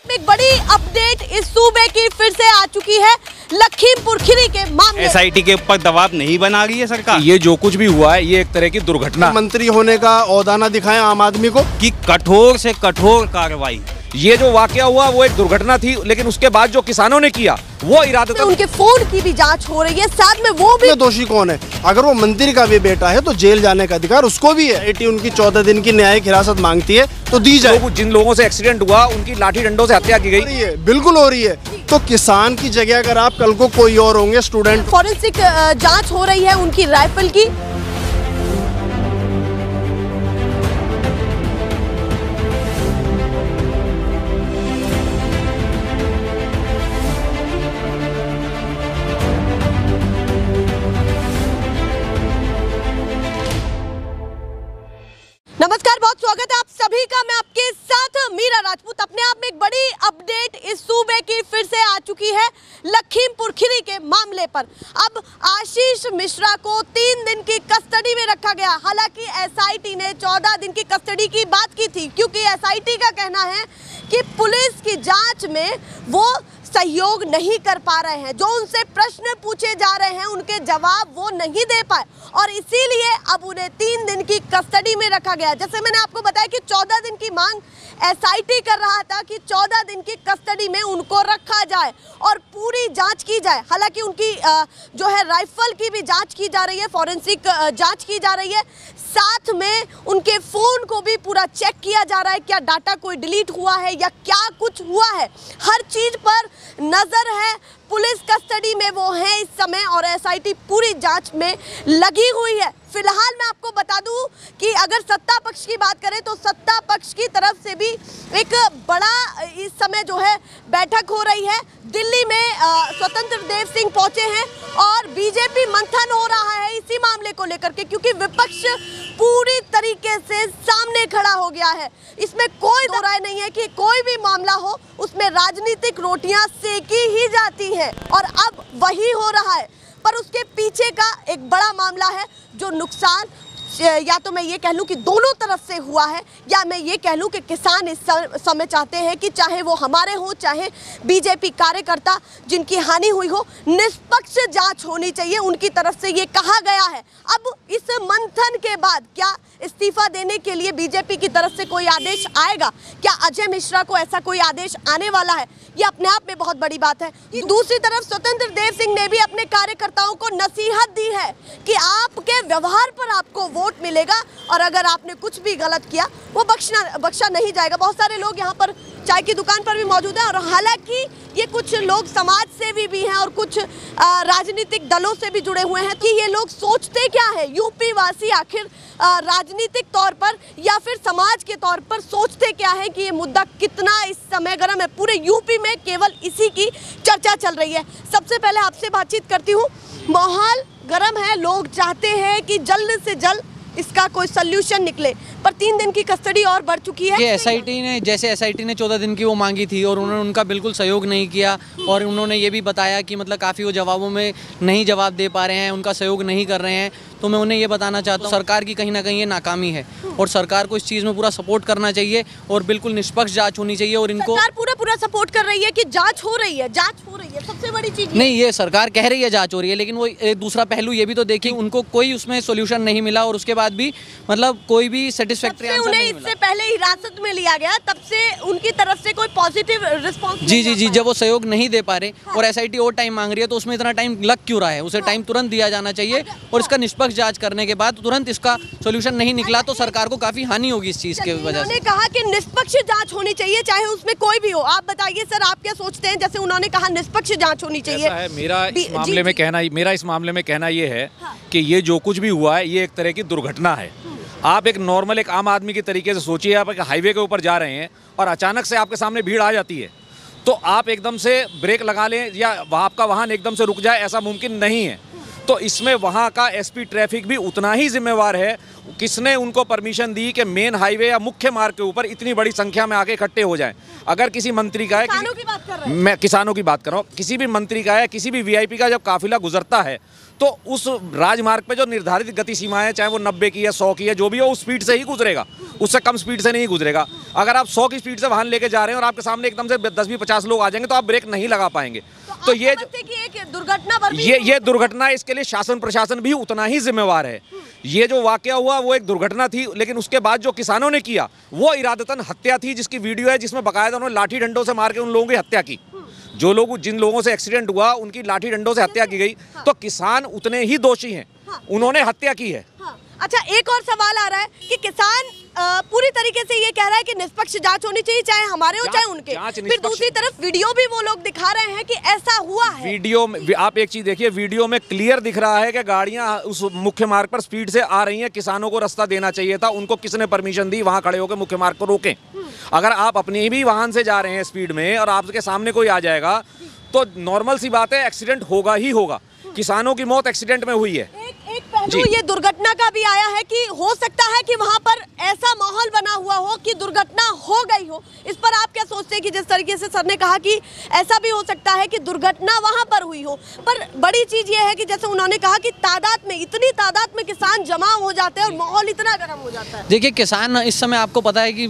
में एक बड़ी अपडेट इस सूबे की फिर से आ चुकी है लखीमपुर खीरी के मामले। एसआईटी के ऊपर दबाव नहीं बना रही है सरकार। ये जो कुछ भी हुआ है ये एक तरह की दुर्घटना। मंत्री होने का ओहदा ना दिखाएं आम आदमी को कि कठोर से कठोर कार्रवाई। ये जो वाकया हुआ वो एक दुर्घटना थी, लेकिन उसके बाद जो किसानों ने किया वो इरादतन। उनके फोन की भी जांच हो रही है, साथ में वो भी दोषी कौन है। अगर वो मंत्री का भी बेटा है तो जेल जाने का अधिकार उसको भी है। एटी उनकी 14 दिन की न्यायिक हिरासत मांगती है तो दी जाए। जिन लोगों से एक्सीडेंट हुआ उनकी लाठी डंडों से हत्या की गई। बिल्कुल हो रही है। तो किसान की जगह अगर आप कल को कोई और होंगे स्टूडेंट। फॉरेंसिक जांच हो रही है उनकी राइफल की। नमस्कार, बहुत स्वागत है आप सभी का। मैं आपके साथ मीरा राजपूत। अपने आप में एक बड़ी अपडेट इस सूबे की फिर से आ चुकी है लखीमपुर खीरी के मामले पर। अब आशीष मिश्रा को 3 दिन की कस्टडी में रखा गया। हालांकि एसआईटी ने 14 दिन की कस्टडी की बात की थी, क्योंकि एसआईटी का कहना है कि पुलिस की जांच में वो सहयोग नहीं कर पा रहे हैं। जो उनसे प्रश्न पूछे जा रहे हैं उनके जवाब वो नहीं दे पाए, और इसीलिए अब उन्हें 3 दिन की कस्टडी में रखा गया। जैसे मैंने आपको बताया कि 14 दिन की मांग एसआईटी कर रहा था कि 14 दिन की कस्टडी में उनको रखा जाए और पूरी जांच की जाए। हालांकि उनकी जो है राइफल की भी जांच की जा रही है, फॉरेंसिक जांच की जा रही है। साथ में उनके फोन को भी पूरा चेक किया जा रहा है, क्या डाटा कोई डिलीट हुआ है या क्या कुछ हुआ है। हर चीज पर नजर है। पुलिस कस्टडी में वो है इस समय और एसआईटी पूरी जांच में लगी हुई है। फिलहाल मैं आपको बता दूं कि अगर सत्ता पक्ष की बात करें तो सत्ता पक्ष की तरफ से भी एक बड़ा इस समय जो है बैठक हो रही है। दिल्ली में स्वतंत्र देव सिंह पहुंचे हैं और बीजेपी मंथन हो रहा है इसी मामले को लेकर के, क्योंकि विपक्ष पूरी तरीके से सामने खड़ा हो गया है। इसमें कोई दो राय नहीं है कि कोई भी मामला हो उसमें राजनीतिक रोटियां सेकी ही जाती हैं, और अब वही हो रहा है। पर उसके पीछे का एक बड़ा मामला है जो नुकसान या तो मैं ये कह लूँ कि दोनों तरफ से हुआ है, या मैं ये कह लूँ कि किसान इस समय चाहते हैं कि चाहे वो हमारे हो चाहे बीजेपी कार्यकर्ता जिनकी हानि हुई हो, निष्पक्ष जांच होनी चाहिए। उनकी तरफ से ये कहा गया है। अब इस मंथन के बाद क्या इस्तीफा देने के लिए बीजेपी की तरफ से कोई आदेश आएगा? क्या अजय मिश्रा को ऐसा कोई आदेश आने वाला है? ये अपने आप में बहुत बड़ी बात है। दूसरी तरफ स्वतंत्र देव सिंह ने भी अपने कार्यकर्ताओं को नसीहत दी है कि आपके व्यवहार पर आपको वोट मिलेगा और अगर आपने कुछ भी गलत किया वो बख्शा नहीं जाएगा। बहुत सारे लोग यहाँ पर चाय की दुकान पर भी मौजूद हैं, और हालांकि ये कुछ लोग समाज सेवी भी हैं और कुछ राजनीतिक दलों से भी जुड़े हुए हैं कि ये लोग सोचते क्या है, यूपी वासी आखिर राजनीतिक तौर पर या फिर समाज के तौर पर सोचते क्या है कि ये मुद्दा कितना इस समय गर्म है। पूरे यूपी में केवल इसी की चर्चा चल रही है। सबसे पहले आपसे बातचीत करती हूँ। माहौल गर्म है, लोग चाहते हैं कि जल्द से जल्द इसका कोई सल्यूशन निकले, पर 3 दिन की कस्टडी और बढ़ चुकी है। एसआईटी ने 14 दिन की वो मांगी थी और उन्होंने उनका बिल्कुल सहयोग नहीं किया, और उन्होंने ये भी बताया कि मतलब काफ़ी वो जवाबों में नहीं जवाब दे पा रहे हैं, उनका सहयोग नहीं कर रहे हैं। तो मैं उन्हें ये बताना चाहता हूँ सरकार की कहीं ना कहीं ये नाकामी है, और सरकार को इस चीज़ में पूरा सपोर्ट करना चाहिए और बिल्कुल निष्पक्ष जाँच होनी चाहिए। और इनको सरकार पूरा सपोर्ट कर रही है कि जाँच हो रही है, सबसे बड़ी चीज़ नहीं, ये सरकार कह रही है जाँच हो रही है, लेकिन वो एक दूसरा पहलू ये भी तो देखिए उनको कोई उसमें सोल्यूशन नहीं मिला, और उसके बाद भी मतलब कोई भी सेटिस्फैक्टरी आंसर नहीं मिला। इससे पहले हिरासत में लिया गया, तब से उनकी तरफ से कोई पॉजिटिव रिस्पांस जी, जब वो सहयोग नहीं दे पा रहे और एसआईटी और टाइम मांग रही है तो उसमें इतना टाइम लग क्यों रहा है? उसे टाइम तुरंत दिया जाना चाहिए, और इसका निष्पक्ष जांच करने के बाद तुरंत इसका सोल्यूशन नहीं निकला तो सरकार को काफी हानि होगी इस चीज की वजह से। उन्होंने कहा कि निष्पक्ष जांच होनी चाहिए, चाहे उसमें कोई भी हो। आप बताइए सर, आप क्या सोचते हैं? जैसे उन्होंने कहा निष्पक्ष जांच होनी चाहिए। मेरा इस मामले में कहना ये है कि ये जो कुछ भी हुआ है ये एक तरह की दुर्घटना है। आप एक नॉर्मल एक आम आदमी के तरीके से सोचिए, आप एक हाईवे के ऊपर जा रहे हैं और अचानक से आपके सामने भीड़ आ जाती है, तो आप एकदम से ब्रेक लगा लें या आपका वाहन एकदम से रुक जाए, ऐसा मुमकिन नहीं है। तो इसमें वहाँ का एसपी ट्रैफिक भी उतना ही जिम्मेवार है। किसने उनको परमिशन दी कि मेन हाईवे या मुख्य मार्ग के ऊपर इतनी बड़ी संख्या में आके इकट्ठे हो जाएं? अगर किसी मंत्री का है, मैं किसानों की बात कर रहा हूँ, किसी भी मंत्री का है, किसी भी वीआईपी का जब काफिला गुजरता है तो उस राजमार्ग पे जो निर्धारित गति सीमा है, चाहे वो 90 की है, 100 की है, जो भी हो, उस स्पीड से ही गुजरेगा, उससे कम स्पीड से नहीं गुजरेगा। अगर आप 100 की स्पीड से वाहन लेके जा रहे हैं और आपके सामने एकदम से 10-20-50 लोग आ जाएंगे तो आप ब्रेक नहीं लगा पाएंगे। तो ये ये दुर्घटना, इसके लिए शासन प्रशासन भी उतना ही जिम्मेवार है। ये जो वाकया हुआ वो एक दुर्घटना थी, लेकिन उसके बाद जो किसानों ने किया वो इरादतन हत्या थी, जिसकी वीडियो है, जिसमें बकायदा उन्होंने लाठी डंडों से मार के उन लोगों की हत्या की। जो लोग, जिन लोगों से एक्सीडेंट हुआ उनकी लाठी डंडों से हत्या की गई। तो किसान उतने ही दोषी हैं, उन्होंने हत्या की है। अच्छा, एक और सवाल आ रहा है कि किसान पूरी तरीके से ये कह रहा है कि निष्पक्ष जांच होनी चाहिए, चाहे हमारे हो चाहे उनके। फिर दूसरी तरफ वीडियो भी वो लोग दिखा रहे हैं कि ऐसा हुआ है। वीडियो में आप एक चीज देखिए, वीडियो में क्लियर दिख रहा है कि गाड़ियां उस मुख्य मार्ग पर स्पीड से आ रही हैं। किसानों को रास्ता देना चाहिए था, उनको किसने परमिशन दी वहां खड़े होकर मुख्य मार्ग को रोकें? अगर आप अपने भी वाहन से जा रहे हैं स्पीड में और आपके सामने कोई आ जाएगा तो नॉर्मल सी बात है, एक्सीडेंट होगा ही होगा। किसानों की मौत एक्सीडेंट में हुई है। एक पहलू ये दुर्घटना का भी आया है कि हो सकता है कि वहां पर ऐसा माहौल बना हुआ हो कि दुर्घटना हो गई हो। इस पर आप क्या सोचते हैं कि जिस तरीके से सर ने कहा कि ऐसा भी हो सकता है कि दुर्घटना वहां पर हुई हो, पर बड़ी चीज ये है कि जैसे उन्होंने कहा कि इतनी तादाद में किसान जमा हो जाते हैं और माहौल इतना गर्म हो जाता है। देखिए, किसान इस समय आपको पता है कि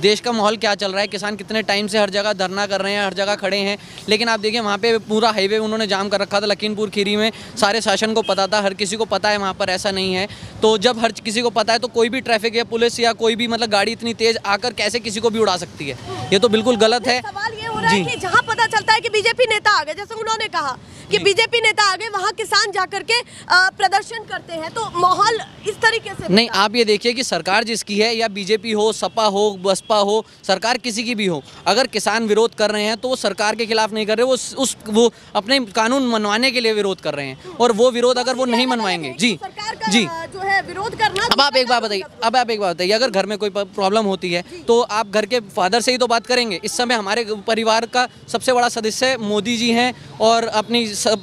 देश का माहौल क्या चल रहा है। किसान कितने टाइम से हर जगह धरना कर रहे हैं, हर जगह खड़े हैं, लेकिन आप देखिए वहाँ पे पूरा हाईवे उन्होंने जाम कर रखा था। लखीमपुर खीरी में सारे शासन को पता था, हर किसी को पता है वहाँ पर ऐसा नहीं है। तो जब हर किसी को पता है तो कोई भी ट्रैफिक या पुलिस या कोई भी मतलब गाड़ी इतनी तेज आकर कैसे किसी को भी उड़ा सकती है? ये तो बिल्कुल गलत है। सवाल ये हो रहा है कि जहाँ पता चलता है कि बीजेपी नेता आ गए, जैसे उन्होंने कहा कि बीजेपी नेता आ गए, वहाँ किसान जाकर के प्रदर्शन करते हैं, तो माहौल इस तरीके से नहीं। आप ये देखिए कि सरकार जिसकी है, या बीजेपी हो, सपा हो, बसपा हो, सरकार किसी की भी हो, अगर किसान विरोध कर रहे हैं तो वो सरकार के खिलाफ नहीं कर रहे, वो अपने कानून मनवाने के लिए विरोध कर रहे हैं। और वो विरोध अगर वो नहीं मनवाएंगे जी जो है विरोध करना। अब आप एक बात बताइए, अगर घर में कोई प्रॉब्लम होती है तो आप घर के फादर से ही तो बात करेंगे। इस समय हमारे परिवार का सबसे बड़ा सदस्य मोदी जी हैं और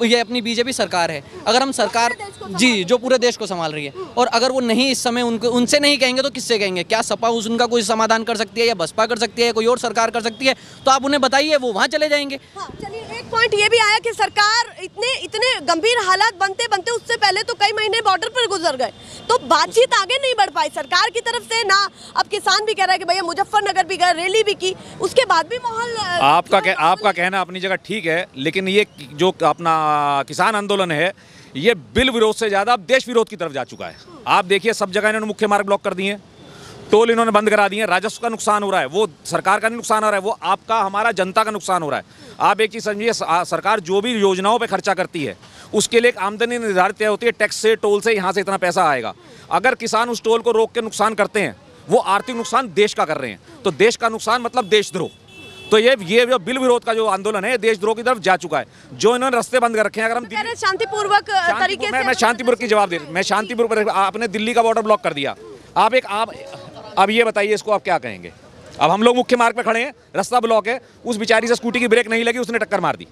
ये अपनी बीजेपी सरकार है। अगर हम सरकार जी जो पूरे देश को संभाल रही है, और अगर वो नहीं इस समय उनसे नहीं कहेंगे तो किससे कहेंगे? क्या सपा उनका कोई समाधान कर सकती है, या बसपा कर सकती है, या कोई और सरकार कर सकती है? तो आप उन्हें बताइए, वो वहाँ चले जाएंगे। चलिए, एक पॉइंट ये भी आया कि सरकार इतने गंभीर हालात बनते उससे पहले तो कई महीने बॉर्डर पर गुजर गए, तो बातचीत आगे नहीं बढ़ पाई सरकार की तरफ से ना। अब किसान भी कह रहा है कि भैया मुजफ्फरनगर भी गए, रैली भी की, उसके बाद भी माहौल आपका कहना अपनी जगह ठीक है, लेकिन ये जो अपना किसान आंदोलन है ये बिल विरोध से ज्यादा अब देश विरोध की तरफ जा चुका है। आप देखिए, सब जगह इन्होंने मुख्य मार्ग ब्लॉक कर दिए, टोल इन्होंने बंद करा दिए, राजस्व का नुकसान हो रहा है, वो सरकार का नहीं नुकसान हो रहा है, वो आपका हमारा जनता का नुकसान हो रहा है। आप एक चीज़ समझिए, सरकार जो भी योजनाओं पे खर्चा करती है उसके लिए एक आमदनी निर्धारित होती है, टैक्स से, टोल से, यहाँ से इतना पैसा आएगा। अगर किसान उस टोल को रोक के नुकसान करते हैं, वो आर्थिक नुकसान देश का कर रहे हैं, तो देश का नुकसान मतलब देशद्रोह। तो ये जो बिल विरोध का जो आंदोलन है देशद्रोह की तरफ जा चुका है। जो इन्होंने रास्ते बंद कर रखे हैं, अगर हम शांतिपूर्वक तरीके से, मैं शांतिपूर्वक की जवाब दे रहा हूं, मैं शांतिपूर्वक, आपने दिल्ली का बॉर्डर ब्लॉक कर दिया, अब ये बताइए इसको आप क्या कहेंगे? अब हम लोग मुख्य मार्ग पे खड़े हैं, रास्ता ब्लॉक है, उस बेचारी से स्कूटी की ब्रेक नहीं लगी, उसने टक्कर मार दी।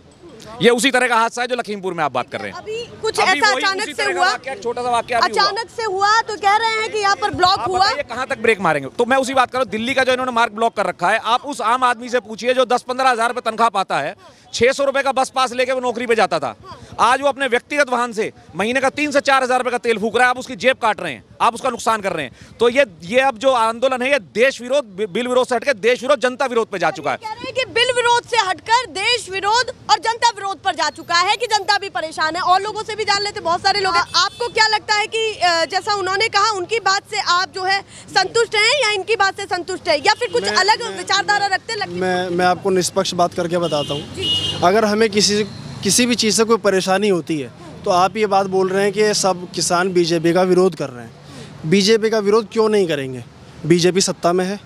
ये उसी तरह का हादसा है जो लखीमपुर में आप बात कर रहे हैं। अभी कुछ ऐसा अचानक से हुआ, छोटा सा वाक्य अचानक से हुआ, तो कह रहे हैं कि यहाँ पर ब्लॉक हुआ। ये कहाँ तक ब्रेक मारेंगे? तो मैं उसी बात कर रहा हूँ, दिल्ली का जो इन्होंने मार्ग ब्लॉक कर रखा है, आप उस आम आदमी से पूछिए जो 10-15 हज़ार रुपये तनख्वाह पाता है, 600 रुपये का बस पास लेके वो नौकरी पे जाता था, आज वो अपने व्यक्तिगत वाहन से महीने का 3 से 4 हज़ार रुपये का तेल फूक रहा है, आप उसकी जेब काट रहे हैं, आप उसका नुकसान कर रहे हैं। तो ये अब जो आंदोलन है ये देश विरोध, बिल विरोध से हटकर देश विरोध, जनता विरोध पे जा चुका है। कह रहे हैं कि बिल विरोध से हटकर देश विरोध और जनता विरोध पर जा चुका है कि जनता भी परेशान है। और लोगों से भी जान लेते, बहुत सारे लोग हैं। आपको क्या लगता है कि जैसा उन्होंने कहा उनकी बात से आप जो है संतुष्ट हैं, या इनकी बात से संतुष्ट है, या फिर कुछ अलग विचारधारा रखते हैं? मैं आपको निष्पक्ष बात करके बताता हूँ। अगर हमें किसी भी चीज़ से कोई परेशानी होती है तो आप ये बात बोल रहे हैं कि सब किसान बीजेपी का विरोध कर रहे हैं। बीजेपी का विरोध क्यों नहीं करेंगे? बीजेपी सत्ता में है।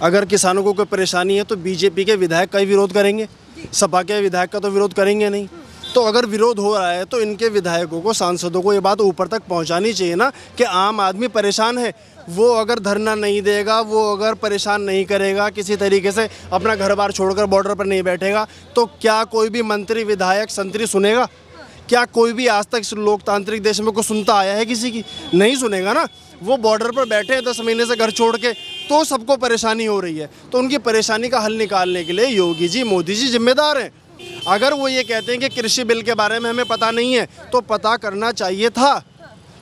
अगर किसानों को कोई परेशानी है तो बीजेपी के विधायक का ही विरोध करेंगे, सपा के विधायक का तो विरोध करेंगे नहीं। तो अगर विरोध हो रहा है तो इनके विधायकों को, सांसदों को ये बात ऊपर तक पहुंचानी चाहिए ना कि आम आदमी परेशान है। वो अगर धरना नहीं देगा, वो अगर परेशान नहीं करेगा, किसी तरीके से अपना घर बार छोड़कर बॉर्डर पर नहीं बैठेगा, तो क्या कोई भी मंत्री, विधायक, संतरी सुनेगा? क्या कोई भी आज तक लोकतांत्रिक देश में कोई सुनता आया है किसी की? नहीं सुनेगा ना। वो बॉर्डर पर बैठे हैं 10 महीने से घर छोड़ के, तो सबको परेशानी हो रही है। तो उनकी परेशानी का हल निकालने के लिए योगी जी, मोदी जी जिम्मेदार हैं। अगर वो ये कहते हैं कि कृषि बिल के बारे में हमें पता नहीं है, तो पता करना चाहिए था।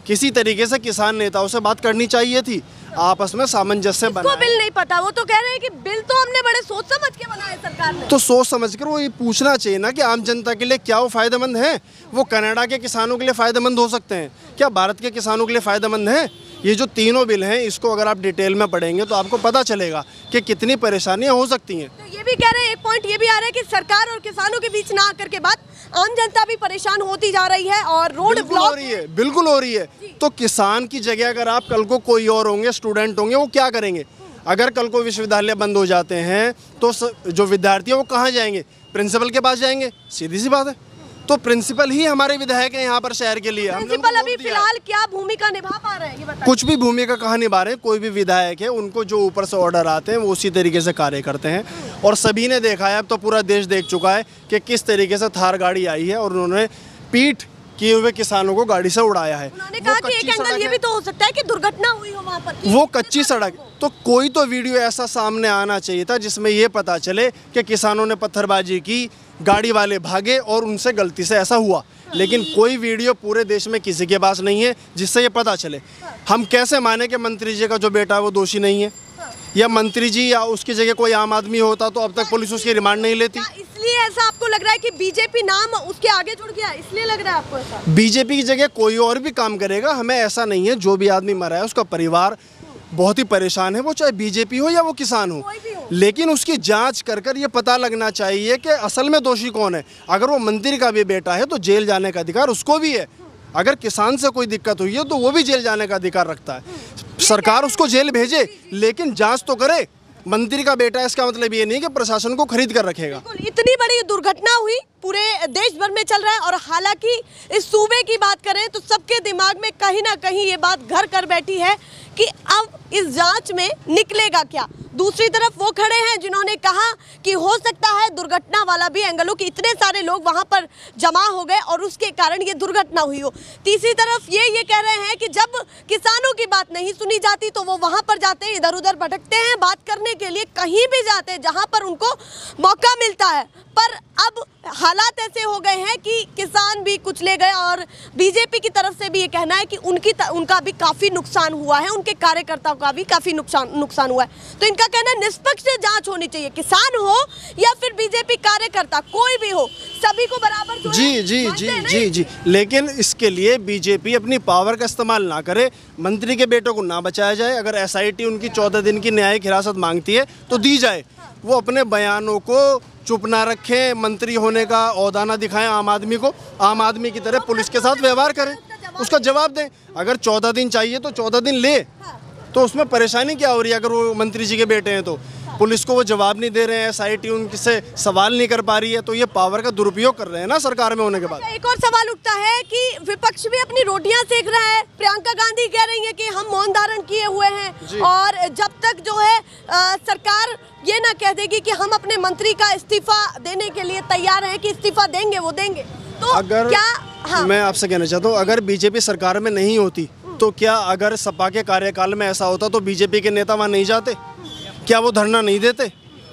किसी तरीके से किसान नेताओं से बात करनी चाहिए थी, आपस में सामंजस्य इसको बनाए। बिल नहीं पता, वो तो कह रहे हैं कि बिल तो हमने बड़े सोच समझ के बनाए सरकार ने। तो सोच समझ कर वो ये पूछना चाहिए ना कि आम जनता के लिए क्या वो फ़ायदेमंद है। वो कनाडा के किसानों के लिए फ़ायदेमंद हो सकते हैं, क्या भारत के किसानों के लिए फ़ायदेमंद है? ये जो तीनों बिल हैं, इसको अगर आप डिटेल में पढ़ेंगे तो आपको पता चलेगा कि कितनी परेशानियां हो सकती हैं। तो ये भी कह रहे हैं, एक पॉइंट ये भी आ रहा है कि सरकार और किसानों के बीच ना आकर के बाद आम जनता भी परेशान होती जा रही है और रोड बिल्कुल हो ब्लॉक रही है, बिल्कुल हो रही है। तो किसान की जगह अगर आप कल को कोई और होंगे, स्टूडेंट होंगे, वो क्या करेंगे? अगर कल को विश्वविद्यालय बंद हो जाते हैं तो जो विद्यार्थी हैं वो कहाँ जाएंगे? प्रिंसिपल के पास जाएंगे, सीधी सी बात है। तो प्रिंसिपल ही हमारे विधायक हैं यहाँ पर शहर के लिए। प्रिंसिपल अभी फिलहाल क्या भूमिका निभा पा रहे हैं, ये बताइए। कुछ भी भूमिका कहाँ निभा रहे हैं? कोई भी विधायक है, उनको जो ऊपर से ऑर्डर आते हैं वो उसी तरीके से कार्य करते हैं। और सभी ने देखा है, अब तो पूरा देश देख चुका है कि किस तरीके से थार गाड़ी आई है और उन्होंने पीठ किए हुए किसानों को गाड़ी से उड़ाया है। उन्होंने कहा कि एक एंगल ये भी तो हो सकता है कि दुर्घटना हुई हो वहाँ पर। वो कच्ची सड़क, तो कोई तो वीडियो ऐसा सामने आना चाहिए था जिसमें ये पता चले कि किसानों ने पत्थरबाजी की, गाड़ी वाले भागे और उनसे गलती से ऐसा हुआ। लेकिन कोई वीडियो पूरे देश में किसी के पास नहीं है जिससे ये पता चले। हम कैसे माने कि मंत्री जी का जो बेटा है वो दोषी नहीं है? या मंत्री जी या उसकी जगह कोई आम आदमी होता तो अब तक पुलिस उसकी रिमांड नहीं लेती। इसलिए ऐसा आपको लग रहा है कि बीजेपी नाम उसके आगे जुड़ गया, इसलिए लग रहा है आपको ऐसा? बीजेपी की जगह कोई और भी काम करेगा, हमें ऐसा नहीं है। जो भी आदमी मरा है उसका परिवार बहुत ही परेशान है, वो चाहे बीजेपी हो या वो किसान हो, लेकिन उसकी जांच कर कर ये पता लगना चाहिए कि असल में दोषी कौन है। अगर वो मंत्री का भी बेटा है तो जेल जाने का अधिकार उसको भी है। अगर किसान से कोई दिक्कत हुई है तो वो भी जेल जाने का अधिकार रखता है। सरकार उसको जेल भेजे, लेकिन जांच तो करे। मंत्री का बेटा है इसका मतलब ये नहीं कि प्रशासन को खरीद कर रखेगा। इतनी बड़ी दुर्घटना हुई, पूरे देश भर में चल रहा है। और हालांकि इस सूबे की बात करें तो सबके दिमाग में कहीं ना कहीं ये बात घर कर बैठी है कि अब इस जांच में निकलेगा क्या। दूसरी तरफ वो खड़े हैं जिन्होंने कहा कि हो सकता है दुर्घटना वाला भी एंगल हो कि इतने सारे लोग वहां पर जमा हो गए और उसके कारण ये दुर्घटना हुई हो। तीसरी तरफ ये कह रहे हैं कि जब किसानों की बात नहीं सुनी जाती तो वो वहां पर जाते हैं, इधर उधर भटकते हैं, बात करने के लिए कहीं भी जाते हैं जहां पर उनको मौका मिलता है। पर अब हालात ऐसे हो गए हैं कि किसान भी कुचले गए और बीजेपी की तरफ से भी ये कहना है कि उनका भी काफ़ी नुकसान हुआ है, उनके कार्यकर्ताओं का भी काफ़ी नुकसान हुआ है। तो इनका कहना है निष्पक्ष जांच होनी चाहिए, किसान हो या फिर बीजेपी कार्यकर्ता, कोई भी हो, सभी को बराबर जो जी जी जी जी जी। लेकिन इसके लिए बीजेपी अपनी पावर का इस्तेमाल ना करे, मंत्री के बेटों को ना बचाया जाए। अगर एसआईटी उनकी 14 दिन की न्यायिक हिरासत मांगती है तो दी जाए। वो अपने बयानों को चुप ना रखें, मंत्री होने का ओहदा ना दिखाएं आम आदमी को, आम आदमी की तरह पुलिस के साथ व्यवहार करें, उसका जवाब दें। अगर 14 दिन चाहिए तो 14 दिन ले, तो उसमें परेशानी क्या हो रही है? अगर वो मंत्री जी के बेटे हैं तो पुलिस को वो जवाब नहीं दे रहे हैं, एसआईटी उनसे सवाल नहीं कर पा रही है, तो ये पावर का दुरुपयोग कर रहे हैं ना सरकार में होने के बाद। एक और सवाल उठता है कि विपक्ष भी अपनी रोटियां सेक रहा है। प्रियंका गांधी कह रही है कि हम मौन धारण किए हुए हैं और जब तक जो है सरकार ये ना कह देगी कि हम अपने मंत्री का इस्तीफा देने के लिए तैयार हैं कि इस्तीफा देंगे वो देंगे, तो अगर क्या मैं आपसे कहना चाहता हूँ, अगर बीजेपी सरकार में नहीं होती तो क्या अगर सपा के कार्यकाल में ऐसा होता तो बीजेपी के नेता वहाँ नहीं जाते? क्या वो धरना नहीं देते?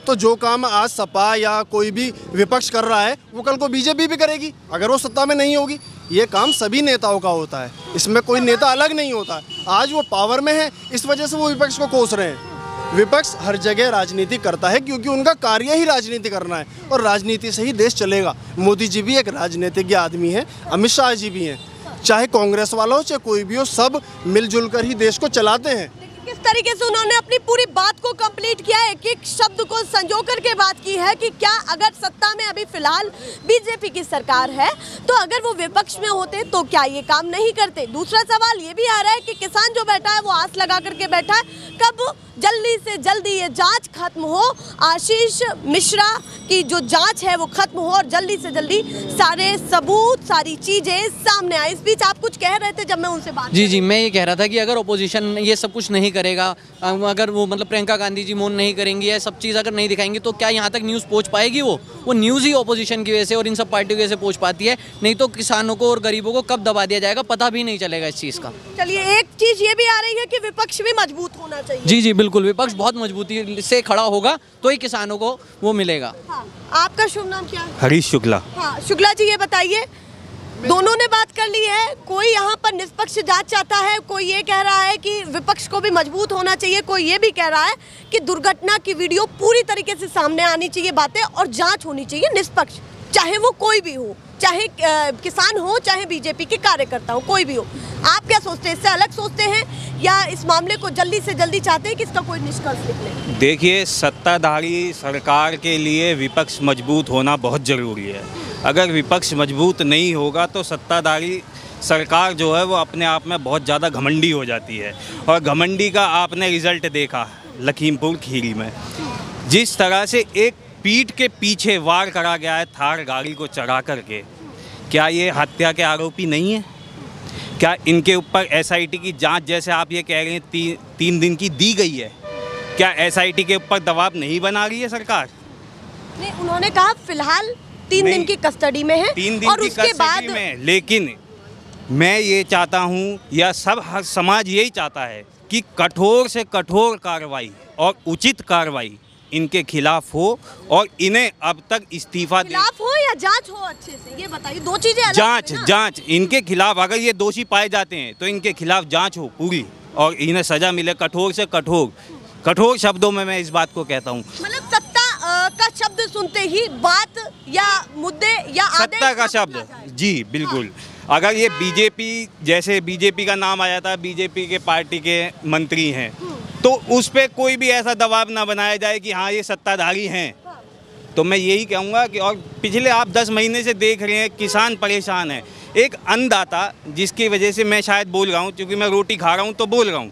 तो जो काम आज सपा या कोई भी विपक्ष कर रहा है वो कल को बीजेपी भी करेगी अगर वो सत्ता में नहीं होगी। ये काम सभी नेताओं का होता है, इसमें कोई नेता अलग नहीं होता है। आज वो पावर में है, इस वजह से वो विपक्ष को कोस रहे हैं। विपक्ष हर जगह राजनीति करता है क्योंकि उनका कार्य ही राजनीति करना है और राजनीति से ही देश चलेगा। मोदी जी भी एक राजनीतिज्ञ आदमी है, अमित शाह जी भी हैं, चाहे कांग्रेस वाला हो चाहे कोई भी हो, सब मिलजुल कर ही देश को चलाते हैं। किस तरीके से उन्होंने अपनी पूरी बात को कंप्लीट किया है, एक एक शब्द को संजो करके बात की है कि क्या अगर सत्ता में अभी फिलहाल बीजेपी की सरकार है तो अगर वो विपक्ष में होते तो क्या ये काम नहीं करते। दूसरा सवाल ये भी आ रहा है कि किसान जो बैठा है वो आस लगा करके बैठा है कब जल्दी से जल्दी ये जांच खत्म हो, आशीष मिश्रा की जो जांच है वो खत्म हो और जल्दी से जल्दी सारे सबूत सारी चीजें सामने आए। इस बीच आप कुछ कह रहे थे जब मैं उनसे बात जी मैं ये कह रहा था कि अगर ओपोजिशन ये सब कुछ नहीं करेगा, अगर वो मतलब प्रियंका गांधी जी मौन नहीं करेंगी, ये सब चीज़ अगर नहीं दिखाएंगी तो क्या यहाँ तक न्यूज़ पहुँच पाएगी? वो न्यूज़ ही ओपोजिशन की वजह से और इन सब पार्टियों की वजह से पहुँच पाती है, नहीं तो किसानों को और गरीबों को कब दबा दिया जाएगा पता भी नहीं चलेगा इस चीज़ का। चलिए एक चीज ये भी आ रही है कि विपक्ष भी मजबूत होना चाहिए। जी जी बिल्कुल, विपक्ष बहुत मजबूती से खड़ा होगा तो ही किसानों को वो मिलेगा। हाँ, आपका शुभ नाम क्या है? हरीश शुक्ला। हाँ शुक्ला जी, ये बताइए, दोनों ने बात कर ली है, कोई यहाँ पर निष्पक्ष जांच चाहता है, कोई ये कह रहा है कि विपक्ष को भी मजबूत होना चाहिए, कोई ये भी कह रहा है कि दुर्घटना की वीडियो पूरी तरीके से सामने आनी चाहिए बातें, और जांच होनी चाहिए निष्पक्ष, चाहे वो कोई भी हो, चाहे किसान हो, चाहे बीजेपी के कार्यकर्ता हो, कोई भी हो। आप क्या सोचते हैं? इससे अलग सोचते हैं या इस मामले को जल्दी से जल्दी चाहते हैं कि इसका कोई निष्कर्ष निकले? देखिए, सत्ताधारी सरकार के लिए विपक्ष मजबूत होना बहुत ज़रूरी है। अगर विपक्ष मजबूत नहीं होगा तो सत्ताधारी सरकार जो है वो अपने आप में बहुत ज़्यादा घमंडी हो जाती है, और घमंडी का आपने रिज़ल्ट देखा लखीमपुर खीरी में। जिस तरह से एक पीठ के पीछे वार करा गया है थार गाड़ी को चढ़ा करके, क्या ये हत्या के आरोपी नहीं है? क्या इनके ऊपर एसआईटी की जांच, जैसे आप ये कह रहे हैं, 3 दिन की दी गई है, क्या एसआईटी के ऊपर दबाव नहीं बना रही है सरकार? नहीं, उन्होंने कहा फिलहाल 3 दिन की कस्टडी में है, 3 दिन और की उसके कस्टडी बाद में। लेकिन मैं ये चाहता हूँ, या हर समाज यही चाहता है कि कठोर से कठोर कार्रवाई और उचित कार्रवाई इनके खिलाफ हो, और इन्हें अब तक इस्तीफा दे। खिलाफ हो या जांच हो अच्छे से, ये बताइए, दो चीजें अलग हैं ना? जांच इनके खिलाफ, अगर ये दोषी पाए जाते हैं तो इनके खिलाफ जांच हो पूरी, और इन्हें सजा मिले कठोर से कठोर शब्दों में मैं इस बात को कहता हूँ। मतलब सत्ता का शब्द सुनते ही बात या मुद्दे या आदेश सत्ता का शब्द, जी बिल्कुल। अगर ये बीजेपी, जैसे बीजेपी का नाम आया था, बीजेपी के पार्टी के मंत्री हैं, तो उस पर कोई भी ऐसा दबाव ना बनाया जाए कि हाँ ये सत्ताधारी हैं। तो मैं यही कहूँगा कि, और पिछले आप 10 महीने से देख रहे हैं किसान परेशान है। एक अन्नदाता, जिसकी वजह से मैं शायद बोल रहा हूँ, क्योंकि मैं रोटी खा रहा हूँ तो बोल रहा हूँ,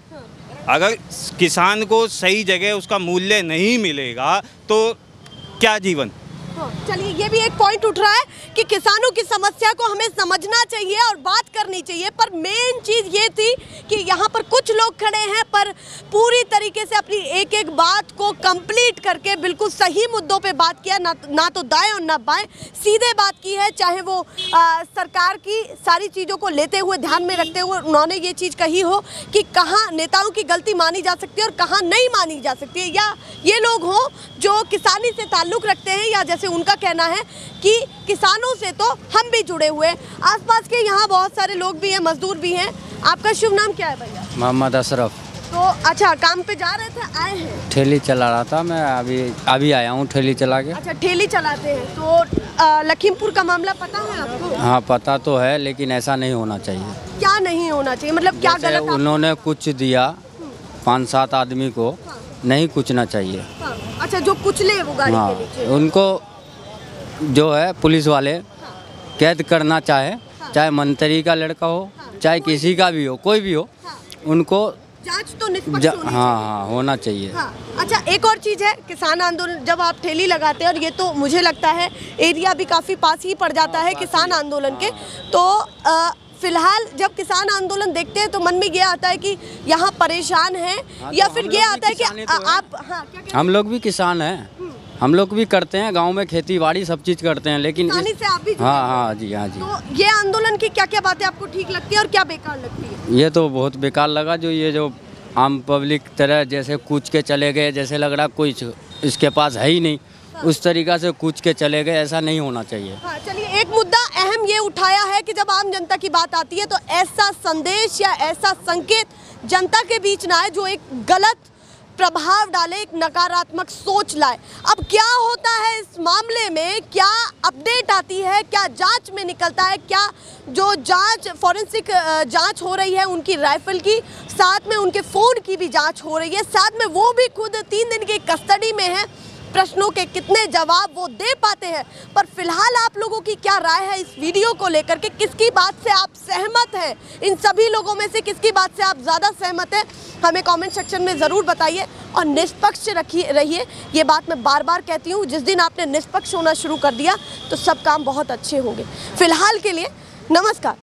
अगर किसान को सही जगह उसका मूल्य नहीं मिलेगा तो क्या जीवन। चलिए, ये भी एक पॉइंट उठ रहा है कि किसानों की समस्या को हमें समझना चाहिए और बात करनी चाहिए, पर मेन चीज़ ये थी कि यहाँ पर कुछ लोग खड़े हैं पर पूरी तरीके से अपनी एक एक बात को कंप्लीट करके बिल्कुल सही मुद्दों पे बात किया, ना तो दाएं और ना बाएं, सीधे बात की है। चाहे वो सरकार की सारी चीज़ों को लेते हुए, ध्यान में रखते हुए उन्होंने ये चीज़ कही हो कि कहाँ नेताओं की गलती मानी जा सकती है और कहाँ नहीं मानी जा सकती है, या ये लोग हों जो किसानी से ताल्लुक़ रखते हैं, या जैसे उनका कहना है कि किसानों से तो हम भी जुड़े हुए। आसपास के यहाँ बहुत सारे लोग भी हैं, मजदूर भी हैं। आपका शुभ नाम क्या है भैया? मोहम्मद अशरफ। तो अच्छा, काम पे जा रहे थे, आए हैं? ठेली चला रहा था मैं, अभी आया हूँ ठेली चला के। अच्छा, ठेली चलाते हैं। तो लखीमपुर का मामला पता है आपको? हाँ पता तो है, लेकिन ऐसा नहीं होना चाहिए। क्या नहीं होना चाहिए, मतलब क्या गलत? उन्होंने कुछ दिया 5-7 आदमी को, नहीं कुचना चाहिए। अच्छा, जो कुचले वो गाड़ी के नीचे, उनको जो है पुलिस वाले कैद करना चाहे मंत्री का लड़का हो, चाहे किसी का भी हो, कोई भी हो, उनको जांच तो निष्पक्ष होनी चाहिए। हाँ होना चाहिए। हाँ। अच्छा, एक और चीज़ है, किसान आंदोलन जब आप ठेली लगाते हैं, और ये तो मुझे लगता है एरिया भी काफ़ी पास ही पड़ जाता है किसान आंदोलन के, तो फिलहाल जब किसान आंदोलन देखते हैं तो मन में ये आता है कि यहाँ परेशान हैं, या फिर ये आता है कि आप, हाँ क्या हम लोग भी किसान हैं, हम लोग भी करते हैं, गांव में खेती बाड़ी सब चीज़ करते हैं, लेकिन से आप भी हाँ जी। तो ये आंदोलन की क्या क्या बातें आपको ठीक लगती है और क्या बेकार लगती है? ये तो बहुत बेकार लगा, जो आम पब्लिक तरह जैसे कूच के चले गए, जैसे लग रहा कोई इसके पास है ही नहीं, उस तरीक़ा से कूच के चले गए, ऐसा नहीं होना चाहिए। हाँ, चलिए, एक मुद्दा अहम ये उठाया है कि जब आम जनता की बात आती है तो ऐसा संदेश या ऐसा संकेत जनता के बीच ना आए जो एक गलत प्रभाव डाले, एक नकारात्मक सोच लाए। अब क्या होता है इस मामले में, क्या अपडेट आती है, क्या जांच में निकलता है, क्या जो जांच फॉरेंसिक जांच हो रही है उनकी राइफल की, साथ में उनके फ़ोन की भी जांच हो रही है, साथ में वो भी खुद 3 दिन की कस्टडी में है, प्रश्नों के कितने जवाब वो दे पाते हैं। पर फिलहाल आप लोगों की क्या राय है इस वीडियो को लेकर के, किसकी बात से आप सहमत हैं? इन सभी लोगों में से किसकी बात से आप ज़्यादा सहमत हैं, हमें कमेंट सेक्शन में ज़रूर बताइए, और निष्पक्ष रहिए। ये बात मैं बार बार कहती हूँ, जिस दिन आपने निष्पक्ष होना शुरू कर दिया तो सब काम बहुत अच्छे होंगे। फिलहाल के लिए नमस्कार।